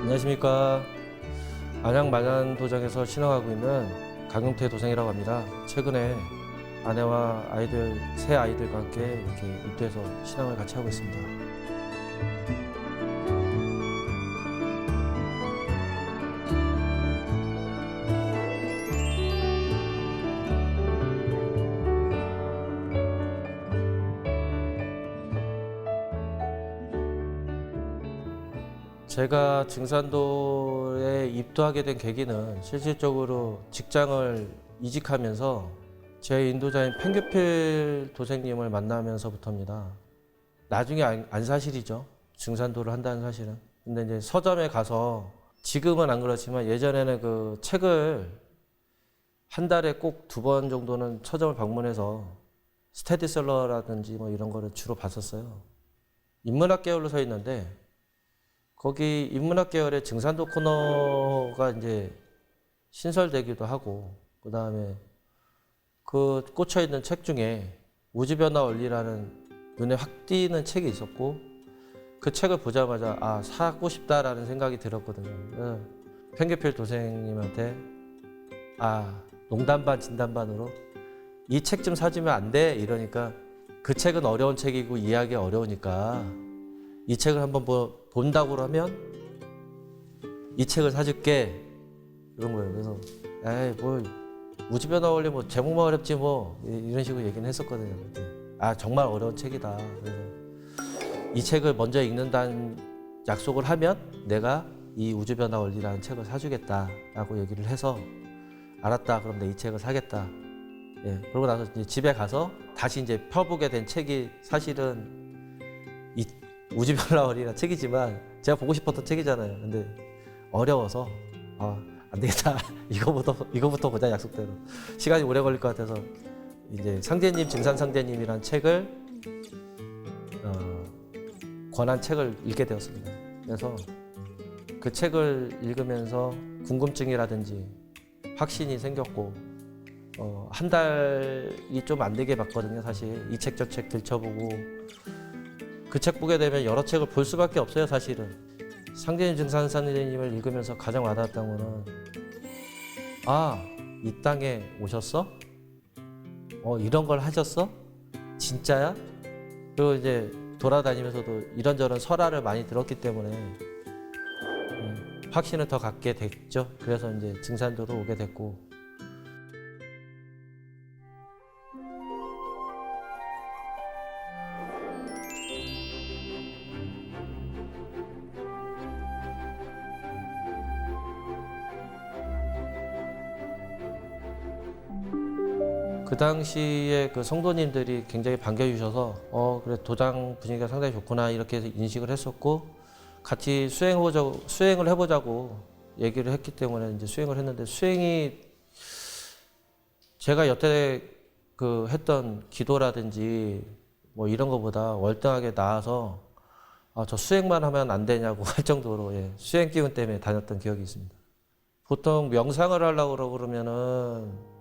안녕하십니까. 안양 만안도장에서 신앙하고 있는 강용태 도생이라고 합니다. 최근에 아내와 새 아이들과 함께 이렇게 입도해서 신앙을 같이 하고 있습니다. 제가 증산도에 입도하게 된 계기는 실질적으로 직장을 이직하면서 제 인도자인 팽교필 도생님을 만나면서부터입니다. 나중에 안 사실이죠. 증산도를 한다는 사실은. 근데 이제 서점에 가서 지금은 안 그렇지만 예전에는 그 책을 한 달에 꼭 2번 정도는 서점을 방문해서 스테디셀러라든지 뭐 이런 거를 주로 봤었어요. 인문학 계열로 서 있는데 거기 인문학 계열의 증산도 코너가 이제 신설되기도 하고, 그 다음에 그 꽂혀 있는 책 중에 우주변화 원리라는 눈에 확 띄는 책이 있었고, 그 책을 보자마자 아, 사고 싶다라는 생각이 들었거든요. 팽교필 도생님한테 아, 농담 반 진담 반으로 이 책 좀 사주면 안 돼? 이러니까 그 책은 어려운 책이고 이해하기 어려우니까 이 책을 한번 본다고 하면 이 책을 사줄게, 이런 거예요. 그래서 에이 뭐 우주변화 원리 뭐 제목만 어렵지 뭐 이런 식으로 얘기는 했었거든요. 아, 정말 어려운 책이다. 그래서 이 책을 먼저 읽는다는 약속을 하면 내가 이 우주변화 원리라는 책을 사주겠다라고 얘기를 해서 알았다, 그럼 내가 이 책을 사겠다. 예, 그러고 나서 이제 집에 가서 다시 이제 펴보게 된 책이 사실은 이 우주변화 원리라는 책이지만 제가 보고 싶었던 책이잖아요. 근데 어려워서 안 되겠다. 이거부터 보자, 약속대로. 시간이 오래 걸릴 것 같아서 이제 상제님, 증산상제님이란 책을 권한 책을 읽게 되었습니다. 그래서 그 책을 읽으면서 궁금증이라든지 확신이 생겼고, 한 달이 좀 안 되게 봤거든요. 사실 이 책 저 책 들춰보고 그 책 보게 되면 여러 책을 볼 수밖에 없어요. 사실은 상제님, 증산상제님을 읽으면서 가장 와닿았던 거는 아, 이 땅에 오셨어? 이런 걸 하셨어? 진짜야? 그리고 이제 돌아다니면서도 이런저런 설화를 많이 들었기 때문에 확신을 더 갖게 됐죠. 그래서 이제 증산도로 오게 됐고, 그 당시에 그 성도님들이 굉장히 반겨주셔서 그래, 도장 분위기가 상당히 좋구나 이렇게 인식을 했었고, 같이 수행을 해보자고 얘기를 했기 때문에 이제 수행을 했는데, 수행이 제가 여태 그 했던 기도라든지 뭐 이런 거보다 월등하게 나아서 저 수행만 하면 안 되냐고 할 정도로 수행 기운 때문에 다녔던 기억이 있습니다. 보통 명상을 하려고 그러면은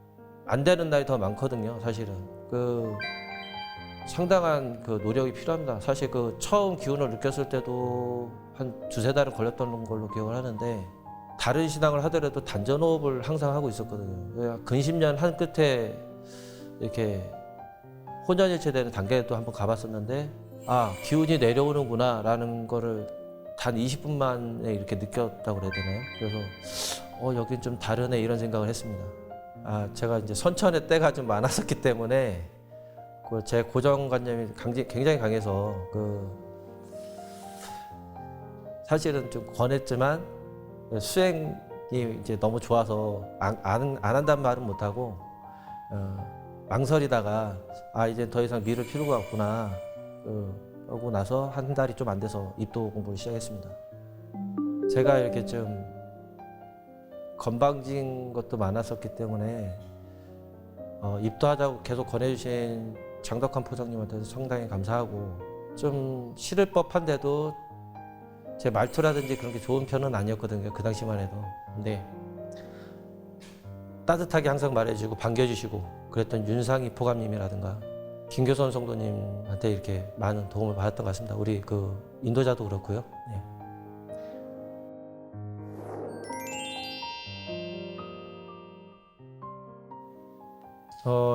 안 되는 날이 더 많거든요. 사실은 상당한 노력이 필요합니다. 사실 처음 기운을 느꼈을 때도 한 2-3달은 걸렸던 걸로 기억을 하는데, 다른 신앙을 하더라도 단전호흡을 항상 하고 있었거든요. 근심년 한 끝에 이렇게 혼연일체되는 단계도 한번 가봤었는데, 아, 기운이 내려오는구나 라는 거를 단 20분 만에 이렇게 느꼈다고 그래야 되나요? 그래서 여긴 좀 다르네 이런 생각을 했습니다. 제가 이제 선천의 때가 좀 많았었기 때문에 제 고정관념이 굉장히 강해서 사실은 좀 권했지만 수행이 이제 너무 좋아서 안 한다는 말은 못하고 망설이다가 이제 더 이상 미룰 필요가 없구나 하고 나서 한 달이 좀 안 돼서 입도 공부를 시작했습니다. 제가 이렇게 좀 건방진 것도 많았었기 때문에 입도하자고 계속 권해주신 장덕한 포장님한테도 상당히 감사하고, 좀 싫을 법한데도 제 말투라든지 그런 게 좋은 편은 아니었거든요. 그 당시만 해도. 근데 따뜻하게 항상 말해주고 반겨주시고 그랬던 윤상희 포감님이라든가 김교선 성도님한테 이렇게 많은 도움을 받았던 것 같습니다. 우리 인도자도 그렇고요. 네.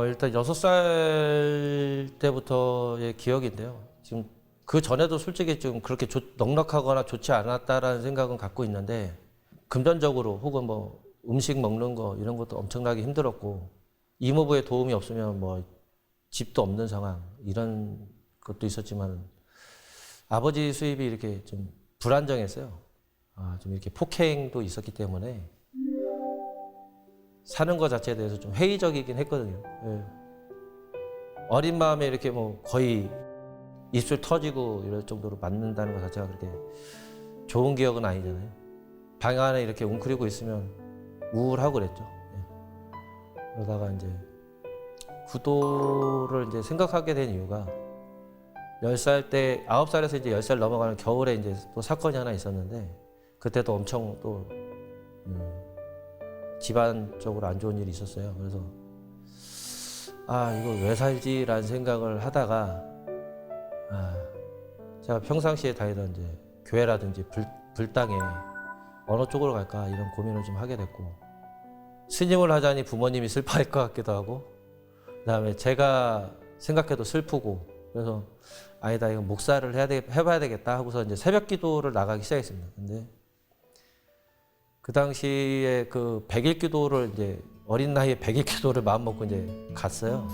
일단 6살 때부터의 기억인데요. 지금 그 전에도 솔직히 좀 그렇게 넉넉하거나 좋지 않았다라는 생각은 갖고 있는데, 금전적으로 혹은 뭐 음식 먹는 거 이런 것도 엄청나게 힘들었고, 이모부의 도움이 없으면 뭐 집도 없는 상황 이런 것도 있었지만, 아버지 수입이 이렇게 좀 불안정했어요. 좀 이렇게 폭행도 있었기 때문에 사는 것 자체에 대해서 좀 회의적이긴 했거든요. 예. 어린 마음에 이렇게 뭐 거의 입술 터지고 이럴 정도로 맞는다는 것 자체가 그렇게 좋은 기억은 아니잖아요. 방 안에 이렇게 웅크리고 있으면 우울하고 그랬죠. 예. 그러다가 이제 구도를 이제 생각하게 된 이유가 10살 때, 9살에서 이제 10살 넘어가는 겨울에 이제 또 사건이 하나 있었는데, 그때도 엄청 또 집안적으로 안 좋은 일이 있었어요. 그래서 이거 왜 살지라는 생각을 하다가 제가 평상시에 다니던 이제 교회라든지 불당에 어느 쪽으로 갈까 이런 고민을 좀 하게 됐고, 스님을 하자니 부모님이 슬퍼할 것 같기도 하고, 그다음에 제가 생각해도 슬프고, 그래서 아니다, 이거 목사를 해봐야 되겠다 하고서 이제 새벽 기도를 나가기 시작했습니다. 근데 그 당시에 그 100일 기도를 이제 어린 나이에 100일 기도를 마음 먹고 이제 갔어요.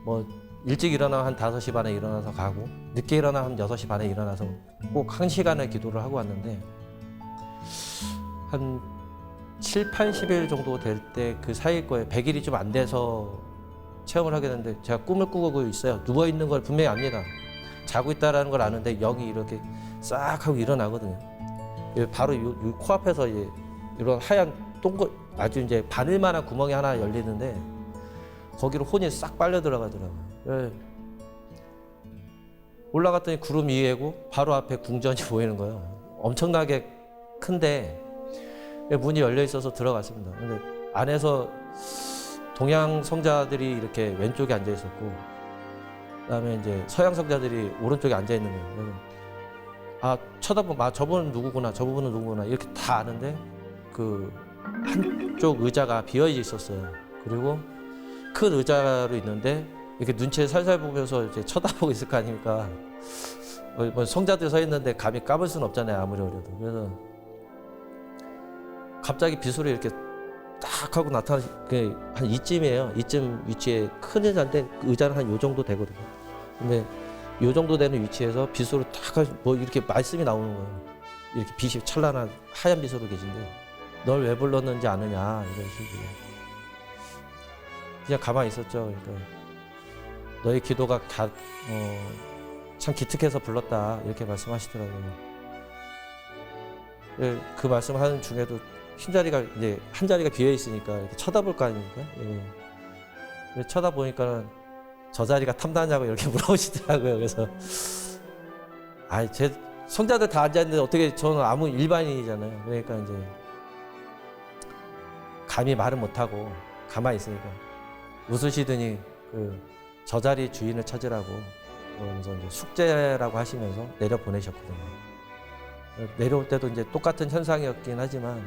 뭐 일찍 일어나 한 5시 반에 일어나서 가고, 늦게 일어나 한 6시 반에 일어나서 꼭 1시간의 기도를 하고 왔는데, 한 7, 80일 정도 될 때 그 사이일 거예요. 100일이 좀 안 돼서 체험을 하게 됐는데, 제가 꿈을 꾸고 있어요. 누워 있는 걸 분명히 압니다. 자고 있다라는 걸 아는데 여기 이렇게 싹 하고 일어나거든요. 바로 요 코앞에서 이런 하얀 동글, 아주 이제 바늘만한 구멍이 하나 열리는데 거기로 혼이 싹 빨려 들어가더라고요. 예. 올라갔더니 구름 위에고 바로 앞에 궁전이 보이는 거예요. 엄청나게 큰데 문이 열려 있어서 들어갔습니다. 근데 안에서 동양 성자들이 이렇게 왼쪽에 앉아 있었고, 그다음에 이제 서양 성자들이 오른쪽에 앉아 있는 거예요. 그래서 쳐다보면 저분은 누구구나, 저분은 누구구나 이렇게 다 아는데, 그 한쪽 의자가 비어 있었어요. 그리고 큰 의자로 있는데 이렇게 눈치를 살살 보면서 이제 쳐다보고 있을 거 아닙니까? 뭐 성자들 서 있는데 감히 까볼 수는 없잖아요, 아무리 어려도. 그래서 갑자기 비수로 이렇게 딱 하고 한 이쯤이에요. 이쯤 위치에 큰 의자인데 그 의자는 한 요 정도 되거든요. 근데 요 정도 되는 위치에서 비수로 딱 뭐 이렇게 말씀이 나오는 거예요. 이렇게 빛이 찬란한 하얀 비수로 계신데, 널 왜 불렀는지 아느냐 이런 식으로. 그냥 가만히 있었죠. 그러니까 너의 기도가 참 기특해서 불렀다 이렇게 말씀하시더라고요. 그 말씀하는 중에도 흰자리가 이제 한 자리가 비어 있으니까 이렇게 쳐다볼 거 아닙니까? 예. 쳐다보니까 저 자리가 탐나냐고 이렇게 물어보시더라고요. 그래서 제 성자들 다 앉아 있는데 어떻게, 저는 아무 일반인이잖아요. 그러니까 이제 감히 말은 못 하고 가만히 있으니까 웃으시더니 저 자리 주인을 찾으라고 그러면서 이제 숙제라고 하시면서 내려 보내셨거든요. 내려올 때도 이제 똑같은 현상이었긴 하지만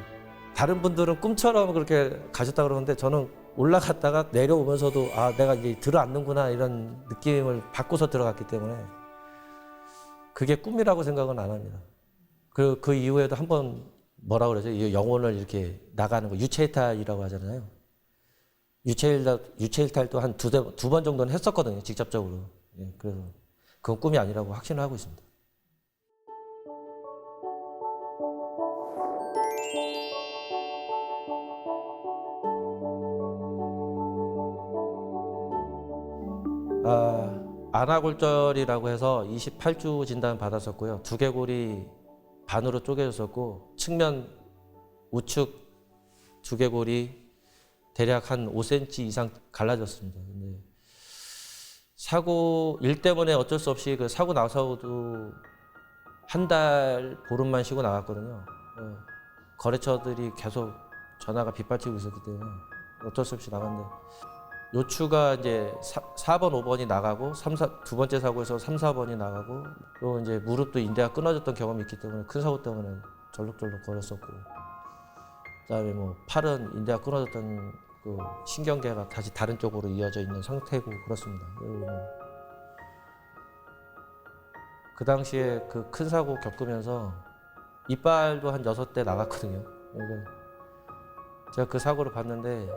다른 분들은 꿈처럼 그렇게 가셨다 그러는데, 저는 올라갔다가 내려오면서도 내가 이제 들어앉는구나 이런 느낌을 받고서 들어갔기 때문에 그게 꿈이라고 생각은 안 합니다. 그 이후에도 한번 뭐라 그러죠? 영혼을 이렇게 나가는 거 유체이탈이라고 하잖아요. 유체이탈도 한 두 번 정도는 했었거든요, 직접적으로. 예, 그래서 그건 꿈이 아니라고 확신을 하고 있습니다. 안아골절이라고 해서 28주 진단 받았었고요. 두개골이 반으로 쪼개졌었고, 측면 우측 두개골이 대략 한 5cm 이상 갈라졌습니다. 근데 일 때문에 어쩔 수 없이 그 사고 나서도 한 달 보름만 쉬고 나갔거든요. 거래처들이 계속 전화가 빗발치고 있었기 때문에 어쩔 수 없이 나갔는데, 요추가 이제 4번, 5번이 나가고, 두 번째 사고에서 3, 4번이 나가고, 또 이제 무릎도 인대가 끊어졌던 경험이 있기 때문에 큰 사고 때문에 절룩절룩 거렸었고, 그다음에 뭐 팔은 인대가 끊어졌던 그 신경계가 다시 다른 쪽으로 이어져 있는 상태고 그렇습니다. 그 당시에 그 큰 사고 겪으면서 이빨도 한 6대 나갔거든요. 그러니까 제가 그 사고를 봤는데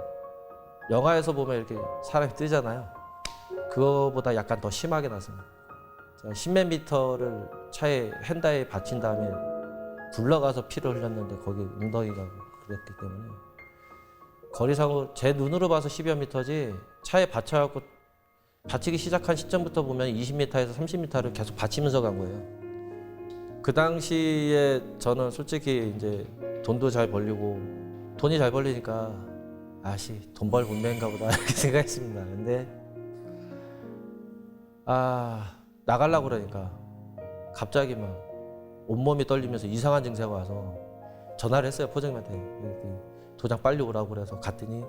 영화에서 보면 이렇게 사람이 뜨잖아요. 그거보다 약간 더 심하게 났습니다. 제가 10몇 미터를 차에 휀다에 받친 다음에 굴러가서 피를 흘렸는데 거기 웅덩이가 그랬기 때문에 거리사고 제 눈으로 봐서 10여 미터지 차에 받쳐갖고 받치기 시작한 시점부터 보면 20m에서 30m를 계속 받치면서 간 거예요. 그 당시에 저는 솔직히 이제 돈도 잘 벌리고 돈이 잘 벌리니까 아씨 돈 벌 운명인가 보다 이렇게 생각했습니다. 근데 나가려고 그러니까 갑자기 막 온몸이 떨리면서 이상한 증세가 와서 전화를 했어요. 포장님한테 도장 빨리 오라고 그래서 갔더니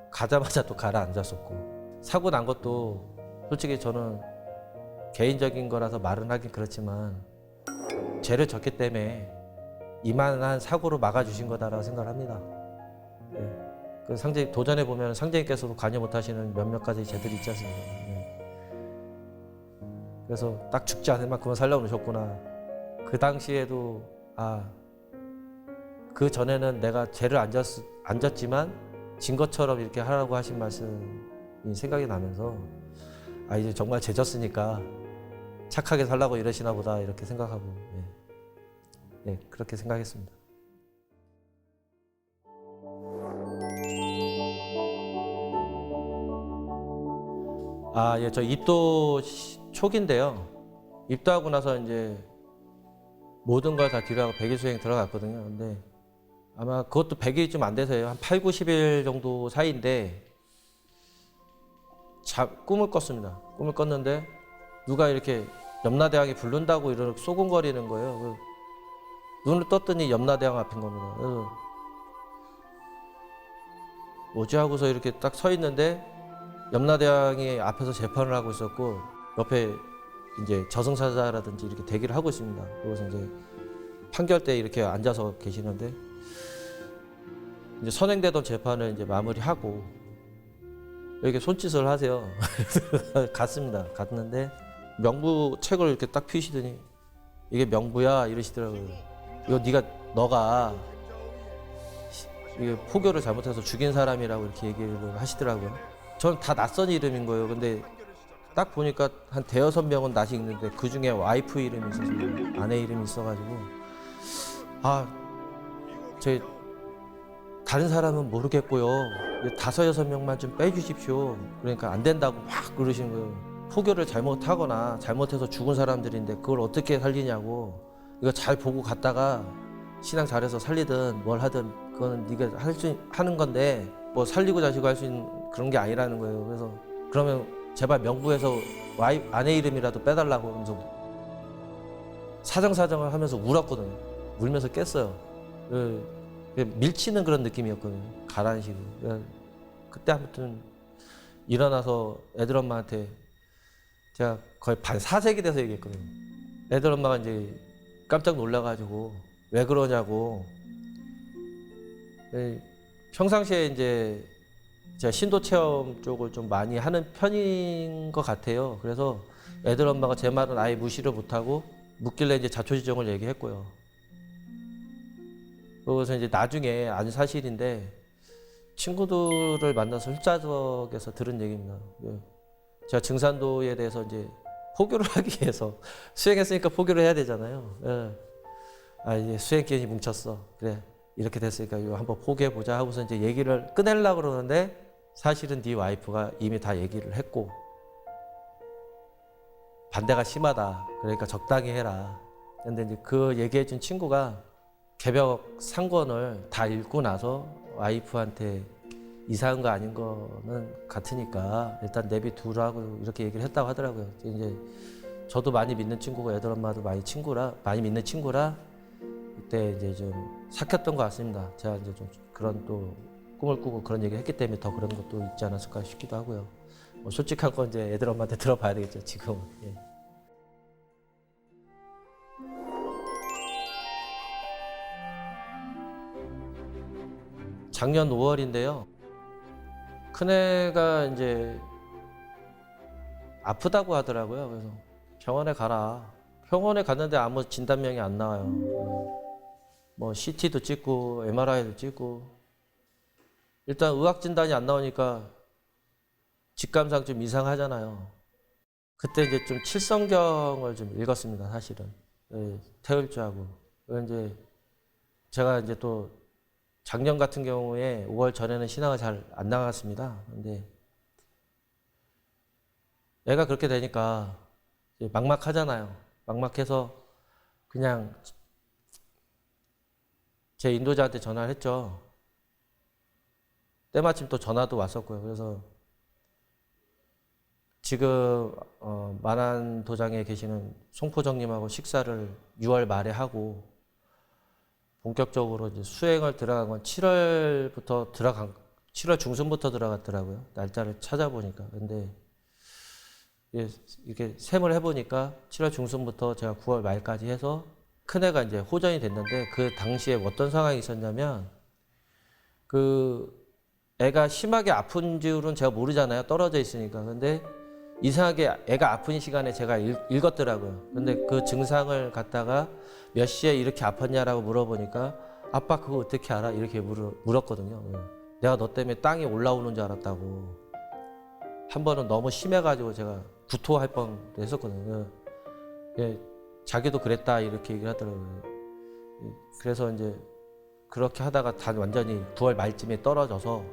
가자마자 또 가라앉았었고 사고 난 것도 솔직히 저는 개인적인 거라서 말은 하긴 그렇지만 죄를 졌기 때문에 이만한 사고로 막아주신 거다라고 생각을 합니다. 그 상제 도전해 보면 상제님께서도 관여 못하시는 몇몇 가지 죄들이 있지 않습니까? 그래서 딱 죽지 않을 만큼은 살려놓으셨구나. 그 당시에도 그 전에는 내가 죄를 안 졌지만 진 것처럼 이렇게 하라고 하신 말씀이 생각이 나면서 이제 정말 죄 졌으니까 착하게 살라고 이러시나 보다 이렇게 생각하고 그렇게 생각했습니다. 저 입도 초기인데요. 입도하고 나서 이제 모든 걸 다 뒤로 하고 100일 수행 들어갔거든요. 근데 아마 그것도 100일이 좀 안 돼서요. 한 8, 90일 정도 사이인데 꿈을 꿨습니다. 꿈을 꿨는데 누가 이렇게 염라대왕이 부른다고 이렇게 소곤거리는 거예요. 눈을 떴더니 염라대왕 앞인 겁니다. 그래서 뭐지 하고서 이렇게 딱 서 있는데 염라대왕이 앞에서 재판을 하고 있었고 옆에 이제 저승사자라든지 이렇게 대기를 하고 있습니다. 그래서 이제 판결 때 이렇게 앉아서 계시는데 이제 선행되던 재판을 이제 마무리하고 이렇게 손짓을 하세요. 갔습니다. 갔는데 명부 책을 이렇게 딱 펴시더니 이게 명부야 이러시더라고요. 이거 너가 이게 포교를 잘못해서 죽인 사람이라고 이렇게 얘기를 하시더라고요. 저는 다 낯선 이름인 거예요. 근데 딱 보니까 한 대여섯 명은 낯이 있는데 그 중에 와이프 이름이 있어서 아내 이름이 있어가지고 제 다른 사람은 모르겠고요. 5, 6명만 좀 빼주십시오. 그러니까 안 된다고 막 그러시는 거예요. 포교를 잘못하거나 잘못해서 죽은 사람들인데 그걸 어떻게 살리냐고. 이거 잘 보고 갔다가 신앙 잘해서 살리든 뭘 하든 그거는 네가 하는 건데 뭐 살리고 자시고 할 수 있는 그런 게 아니라는 거예요. 그래서 그러면 제발 명부에서 아내 이름이라도 빼달라고 하면서 사정사정을 하면서 울었거든요. 울면서 깼어요. 밀치는 그런 느낌이었거든요. 가라는 식으로. 그때 아무튼 일어나서 애들 엄마한테 제가 거의 반사색이 돼서 얘기했거든요. 애들 엄마가 이제 깜짝 놀라가지고 왜 그러냐고. 평상시에 이제 제가 신도 체험 쪽을 좀 많이 하는 편인 것 같아요. 그래서 애들 엄마가 제 말은 아예 무시를 못하고 묻길래 이제 자초지종을 얘기했고요. 그래서 이제 나중에 아주 사실인데 친구들을 만나서 흡사석에서 들은 얘기입니다. 제가 증산도에 대해서 이제 포교를 하기 위해서 수행했으니까 포교를 해야 되잖아요. 이제 수행기운이 뭉쳤어. 그래 이렇게 됐으니까 이거 한번 포기해보자 하고서 이제 얘기를 꺼내려고 그러는데 사실은 네 와이프가 이미 다 얘기를 했고 반대가 심하다. 그러니까 적당히 해라. 근데 이제 그 얘기해준 친구가 개벽 상권을 다 읽고 나서 와이프한테 이상한 거 아닌 거는 같으니까 일단 내비두라고 이렇게 얘기를 했다고 하더라고요. 이제 저도 많이 믿는 친구고 애들 엄마도 많이 믿는 친구라 그때 이제 좀 삭혔던 것 같습니다. 제가 이제 좀 그런 또 꿈을 꾸고 그런 얘기 했기 때문에 더 그런 것도 있지 않았을까 싶기도 하고요. 뭐 솔직한 건 이제 애들 엄마한테 들어봐야 되겠죠, 지금은. 예. 작년 5월인데요. 큰애가 이제 아프다고 하더라고요. 그래서 병원에 가라. 병원에 갔는데 아무 진단명이 안 나와요. 뭐 CT도 찍고 MRI도 찍고 일단 의학 진단이 안 나오니까 직감상 좀 이상하잖아요. 그때 이제 좀 칠성경을 좀 읽었습니다, 사실은. 예, 태울 줄 알고. 이제 제가 이제 또 작년 같은 경우에 5월 전에는 신앙을 잘 안 나갔습니다. 근데 애가 그렇게 되니까 이제 막막하잖아요. 막막해서 그냥 제 인도자한테 전화를 했죠. 때마침 또 전화도 왔었고요. 그래서 지금 만안 도장에 계시는 송포정님하고 식사를 6월 말에 하고 본격적으로 이제 수행을 들어간 건 7월 중순부터 들어갔더라고요. 날짜를 찾아보니까. 근데 이렇게 셈을 해보니까 7월 중순부터 제가 9월 말까지 해서 큰애가 이제 호전이 됐는데 그 당시에 어떤 상황이 있었냐면 그 애가 심하게 아픈 줄은 제가 모르잖아요. 떨어져 있으니까. 근데 이상하게 애가 아픈 시간에 제가 읽었더라고요. 근데 그 증상을 갖다가 몇 시에 이렇게 아팠냐라고 물어보니까 아빠 그거 어떻게 알아? 이렇게 물었거든요. 내가 너 때문에 땅이 올라오는 줄 알았다고. 한 번은 너무 심해가지고 제가 구토할 뻔 했었거든요. 예, 자기도 그랬다 이렇게 얘기를 하더라고요. 그래서 이제 그렇게 하다가 다 완전히 9월 말쯤에 떨어져서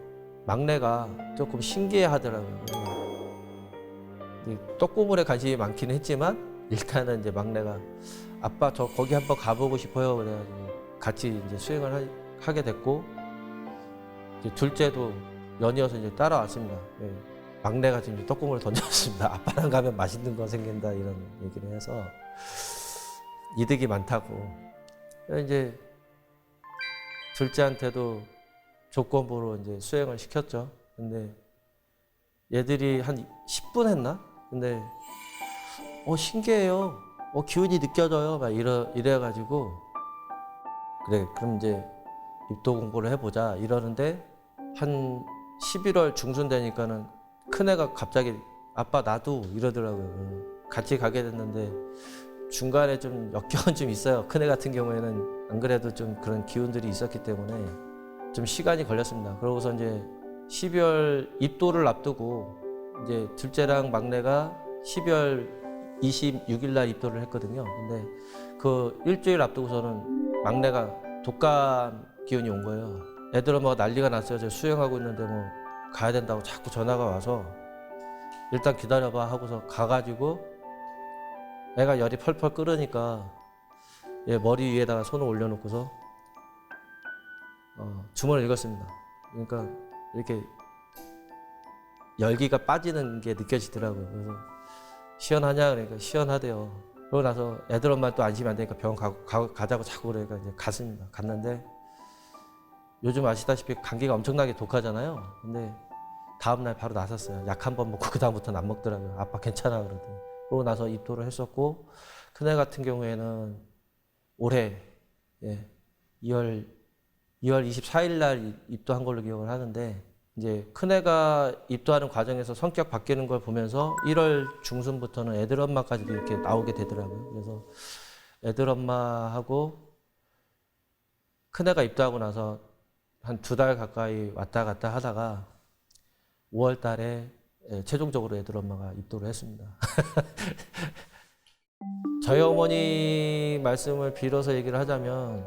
막내가 조금 신기해 하더라고요. 떡고물에 관심이 많기는 했지만 일단은 이제 막내가 아빠 저 거기 한번 가보고 싶어요. 그래가지고 같이 이제 수행을 하게 됐고 이제 둘째도 연이어서 이제 따라왔습니다. 예. 막내가 지금 떡고물을 던졌습니다. 아빠랑 가면 맛있는 거 생긴다 이런 얘기를 해서 이득이 많다고. 이제 둘째한테도 조건부로 이제 수행을 시켰죠. 근데 얘들이 한 10분 했나? 근데 신기해요. 기운이 느껴져요. 막 이래가지고 그래 그럼 이제 입도 공부를 해보자 이러는데 한 11월 중순 되니까는 큰애가 갑자기 아빠 나도 이러더라고요. 같이 가게 됐는데 중간에 좀 역경은 좀 있어요. 큰애 같은 경우에는 안 그래도 좀 그런 기운들이 있었기 때문에 좀 시간이 걸렸습니다. 그러고서 이제 12월 입도를 앞두고 이제 둘째랑 막내가 12월 26일 날 입도를 했거든요. 근데 그 일주일 앞두고서는 막내가 독감 기운이 온 거예요. 애들 엄마가 난리가 났어요. 제가 수영하고 있는데 뭐 가야 된다고 자꾸 전화가 와서 일단 기다려봐 하고서 가가지고 애가 열이 펄펄 끓으니까 얘 머리 위에다가 손을 올려놓고서 주문을 읽었습니다. 그러니까 이렇게 열기가 빠지는 게 느껴지더라고요. 그래서 시원하냐 그러니까 시원하대요. 그러고 나서 애들 엄마 또 안심이 안 되니까 병원 가자고 자꾸 그러니까 이제 갔습니다. 갔는데 요즘 아시다시피 감기가 엄청나게 독하잖아요. 근데 다음날 바로 나섰어요. 약 한 번 먹고 그다음부터는 안 먹더라고요. 아빠 괜찮아 그러더니. 그러고 나서 입도를 했었고 큰애 같은 경우에는 올해 2월 24일 날 입도한 걸로 기억을 하는데 이제 큰애가 입도하는 과정에서 성격 바뀌는 걸 보면서 1월 중순부터는 애들 엄마까지도 이렇게 나오게 되더라고요. 그래서 애들 엄마하고 큰애가 입도하고 나서 한 2달 가까이 왔다 갔다 하다가 5월 달에 최종적으로 애들 엄마가 입도를 했습니다. 저희 어머니 말씀을 빌어서 얘기를 하자면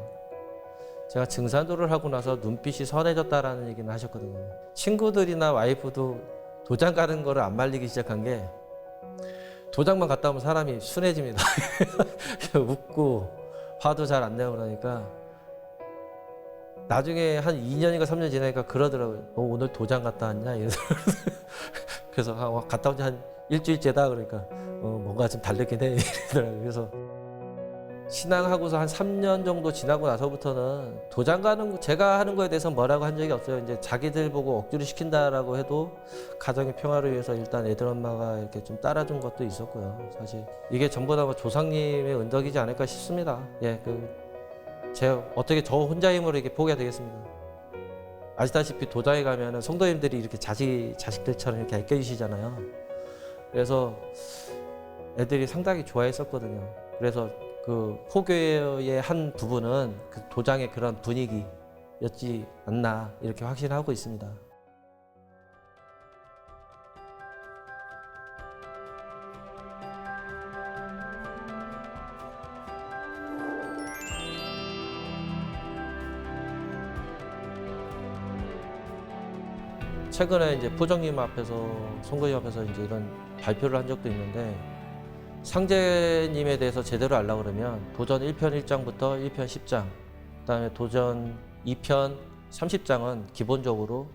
제가 증산도를 하고 나서 눈빛이 선해졌다라는 얘기는 하셨거든요. 친구들이나 와이프도 도장 가는 거를 안 말리기 시작한 게 도장만 갔다 오면 사람이 순해집니다. 웃고 화도 잘 안 내고 그러니까 나중에 한 2년인가 3년 지나니까 그러더라고요. 너 오늘 도장 갔다 왔냐? 이러더라고요. 그래서 갔다 온 지 한 일주일째다 그러니까 뭔가 좀 다르긴 해 이러더라고요. 그래서 신앙하고서 한 3년 정도 지나고 나서부터는 도장 가는 거 제가 하는 거에 대해서 뭐라고 한 적이 없어요. 이제 자기들 보고 억지로 시킨다라고 해도 가정의 평화를 위해서 일단 애들 엄마가 이렇게 좀 따라준 것도 있었고요. 사실 이게 전부 다 조상님의 은덕이지 않을까 싶습니다. 제가 어떻게 저 혼자 힘으로 이렇게 포기가 되겠습니다. 아시다시피 도장에 가면은 성도님들이 이렇게 자식들처럼 이렇게 애껴주시잖아요. 그래서 애들이 상당히 좋아했었거든요. 그래서 그 포교의 한 부분은 그 도장의 그런 분위기였지 않나 이렇게 확신하고 있습니다. 최근에 이제 포정님 앞에서, 송거님 앞에서 이제 이런 발표를 한 적도 있는데, 상제님에 대해서 제대로 알려고 그러면 도전 1편 1장부터 1편 10장, 그다음에 도전 2편 30장은 기본적으로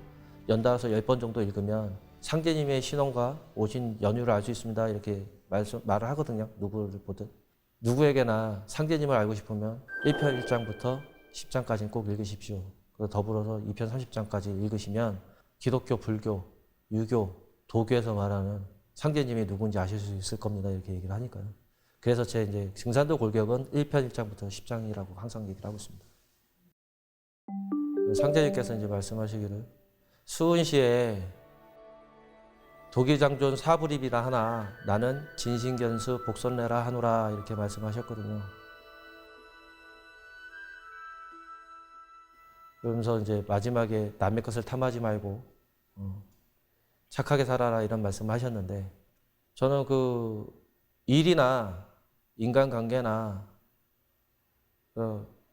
연달아서 10번 정도 읽으면 상제님의 신원과 오신 연유를 알 수 있습니다. 이렇게 말을 하거든요. 누구를 보든. 누구에게나 상제님을 알고 싶으면 1편 1장부터 10장까지는 꼭 읽으십시오. 그리고 더불어서 2편 30장까지 읽으시면 기독교, 불교, 유교, 도교에서 말하는 상제님이 누군지 아실 수 있을 겁니다. 이렇게 얘기를 하니까요. 그래서 제 이제 증산도 골격은 1편 1장부터 10장이라고 항상 얘기를 하고 있습니다. 상제님께서 이제 말씀하시기를 수은시에 독일장존 사불입이라 하나 나는 진신견수 복선내라 하노라 이렇게 말씀하셨거든요. 그러면서 이제 마지막에 남의 것을 탐하지 말고 착하게 살아라 이런 말씀을 하셨는데, 저는 그 일이나 인간관계나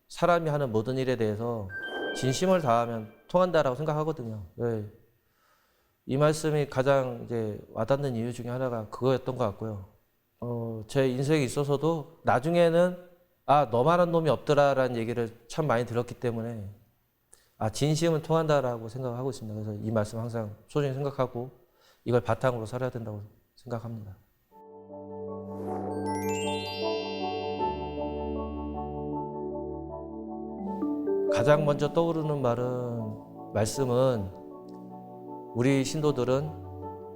사람이 하는 모든 일에 대해서 진심을 다하면 통한다라고 생각하거든요. 네. 이 말씀이 가장 이제 와닿는 이유 중에 하나가 그거였던 것 같고요. 제 인생에 있어서도 나중에는 너만한 놈이 없더라라는 얘기를 참 많이 들었기 때문에 진심은 통한다라고 생각을 하고 있습니다. 그래서 이 말씀 항상 소중히 생각하고 이걸 바탕으로 살아야 된다고 생각합니다. 가장 먼저 떠오르는 말씀은 우리 신도들은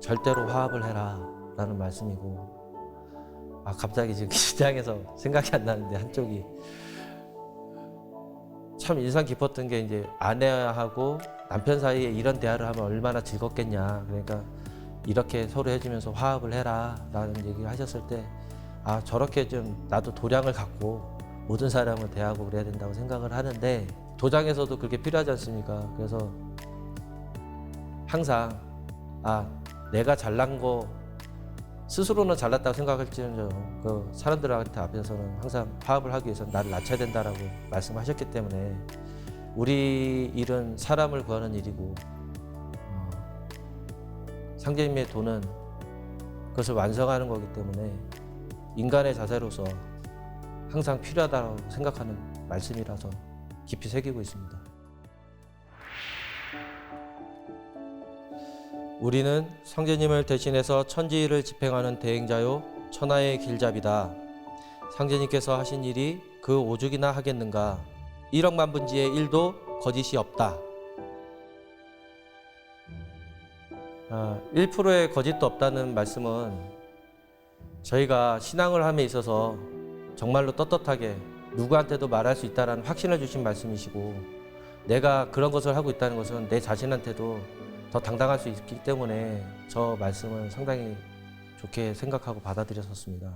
절대로 화합을 해라 라는 말씀이고, 갑자기 지금 시장에서 생각이 안 나는데 한쪽이 참 인상 깊었던 게 이제 아내하고 남편 사이에 이런 대화를 하면 얼마나 즐겁겠냐. 그러니까 이렇게 서로 해주면서 화합을 해라 라는 얘기를 하셨을 때 저렇게 좀 나도 도량을 갖고 모든 사람을 대하고 그래야 된다고 생각을 하는데, 도장에서도 그렇게 필요하지 않습니까? 그래서 항상 내가 잘난 거 스스로는 잘났다고 생각할지언정 그 사람들한테 앞에서는 항상 화합을 하기 위해서 나를 낮춰야 된다라고 말씀하셨기 때문에 우리 일은 사람을 구하는 일이고 상제님의 도는 그것을 완성하는 거기 때문에 인간의 자세로서 항상 필요하다고 생각하는 말씀이라서 깊이 새기고 있습니다. 우리는 상제님을 대신해서 천지를 집행하는 대행자요 천하의 길잡이다. 상제님께서 하신 일이 그 오죽이나 하겠는가. 1억 만분지의 1도 거짓이 없다. 1%의 거짓도 없다는 말씀은 저희가 신앙을 함에 있어서 정말로 떳떳하게 누구한테도 말할 수 있다는 확신을 주신 말씀이시고, 내가 그런 것을 하고 있다는 것은 내 자신한테도 더 당당할 수 있기 때문에 저 말씀을 상당히 좋게 생각하고 받아들였었습니다.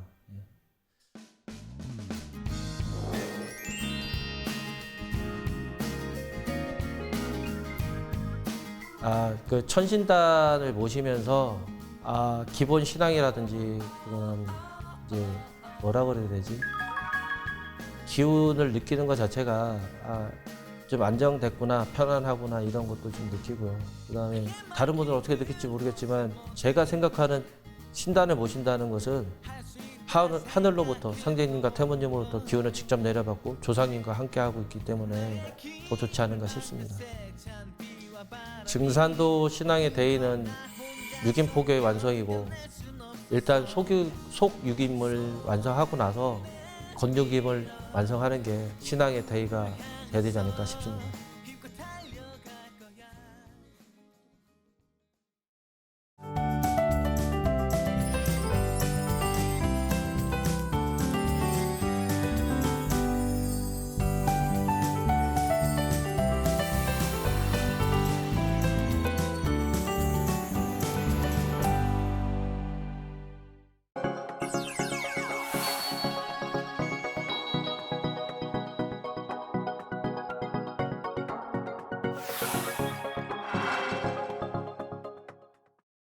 그 천신단을 모시면서 기본 신앙이라든지 그런 이제 뭐라 그래야 되지? 기운을 느끼는 것 자체가 좀 안정됐구나, 편안하구나 이런 것도 좀 느끼고요. 그다음에 다른 분들은 어떻게 느낄지 모르겠지만 제가 생각하는 신단을 모신다는 것은 하늘로부터 상제님과 태모님으로부터 기운을 직접 내려받고 조상님과 함께하고 있기 때문에 더 좋지 않은가 싶습니다. 증산도 신앙의 대의는 육인포교의 완성이고, 일단 속육임을 완성하고 나서 건육임을 완성하는 게 신앙의 대의가 돼야 되지 않을까 싶습니다. 네.